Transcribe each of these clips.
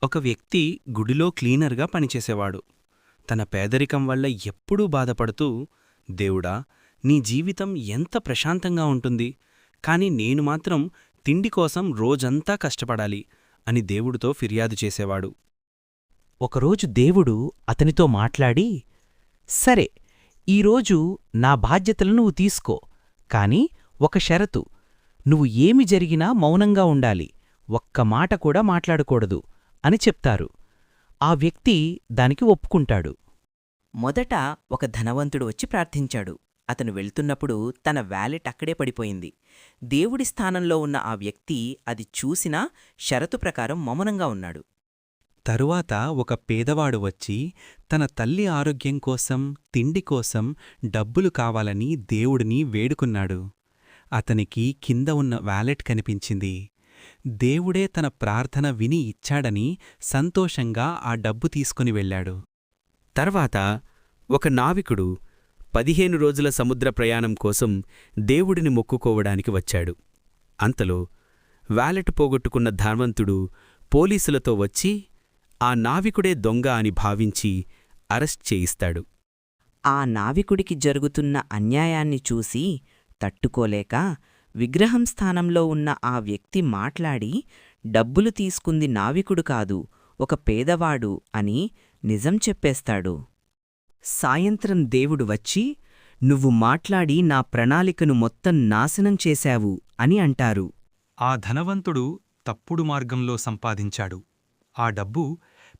ఒక వ్యక్తి గుడిలో క్లీనర్గా పనిచేసేవాడు. తన పేదరికం వల్ల ఎప్పుడూ బాధపడుతూ, దేవుడా, నీ జీవితం ఎంత ప్రశాంతంగా ఉంటుంది, కాని నేను మాత్రం తిండి కోసం రోజంతా కష్టపడాలి అని దేవుడితో ఫిర్యాదు చేసేవాడు. ఒకరోజు దేవుడు అతనితో మాట్లాడి, సరే, ఈరోజు నా బాధ్యతలు నువ్వు తీసుకో, కాని ఒక షరతు, నువ్వు ఏమి జరిగినా మౌనంగా ఉండాలి, ఒక్క మాట కూడా మాట్లాడకూడదు అని చెప్తారు. ఆ వ్యక్తి దానికి ఒప్పుకుంటాడు. మొదట ఒక ధనవంతుడు వచ్చి ప్రార్థించాడు. అతను వెళ్తున్నప్పుడు తన వ్యాలెట్ అక్కడే పడిపోయింది. దేవుడి స్థానంలో ఉన్న ఆ వ్యక్తి అది చూసినా షరతు ప్రకారం మౌనంగా ఉన్నాడు. తరువాత ఒక పేదవాడు వచ్చి తన తల్లి ఆరోగ్యం కోసం, తిండి కోసం డబ్బులు కావాలని దేవుడిని వేడుకున్నాడు. అతనికి కింద ఉన్న వ్యాలెట్ కనిపించింది. దేవుడే తన ప్రార్థన విని ఇచ్చాడని సంతోషంగా ఆ డబ్బు తీసుకుని వెళ్ళాడు. తర్వాత ఒక నావికుడు 15 రోజుల సముద్ర ప్రయాణం కోసం దేవుడిని మొక్కుకోవడానికి వచ్చాడు. అంతలో వ్యాలెట్ పోగొట్టుకున్న ధనవంతుడు పోలీసులతో వచ్చి ఆ నావికుడే దొంగ అని భావించి అరెస్ట్ చేయిస్తాడు. ఆ నావికుడికి జరుగుతున్న అన్యాయాన్ని చూసి తట్టుకోలేక విగ్రహం స్థానంలో ఉన్న ఆ వ్యక్తి మాట్లాడి, డబ్బులు తీసుకుంది నావికుడు కాదు, ఒక పేదవాడు అని నిజం చెప్పేస్తాడు. సాయంత్రం దేవుడు వచ్చి, నువ్వు మాట్లాడి నా ప్రణాళికను మొత్తం నాశనం చేశావు అని అంటారు. ఆ ధనవంతుడు తప్పుడు మార్గంలో సంపాదించాడు. ఆ డబ్బు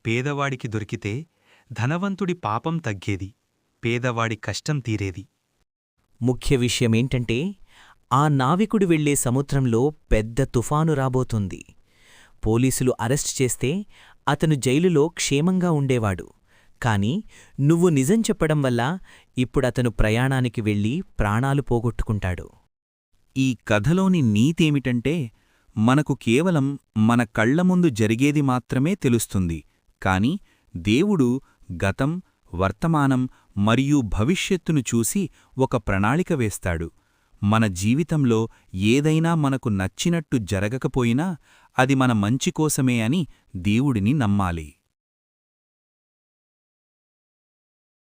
పేదవాడికి దొరికితే ధనవంతుడి పాపం తగ్గేది, పేదవాడి కష్టం తీరేది. ముఖ్య విషయమేంటంటే, ఆ నావికుడు వెళ్లే సముద్రంలో పెద్ద తుఫాను రాబోతుంది. పోలీసులు అరెస్ట్ చేస్తే అతను జైలులో క్షేమంగా ఉండేవాడు. కాని నువ్వు నిజం చెప్పడం వల్ల ఇప్పుడతను ప్రయాణానికి వెళ్లి ప్రాణాలు పోగొట్టుకుంటాడు. ఈ కథలోని నీతేమిటంటే, మనకు కేవలం మన కళ్ల ముందు జరిగేది మాత్రమే తెలుస్తుంది, కాని దేవుడు గతం, వర్తమానం మరియు భవిష్యత్తును చూసి ఒక ప్రణాళిక వేస్తాడు. మన జీవితంలో ఏదైనా మనకు నచ్చినట్టు జరగకపోయినా అది మన మంచి కోసమే అని దేవుడిని నమ్మాలి.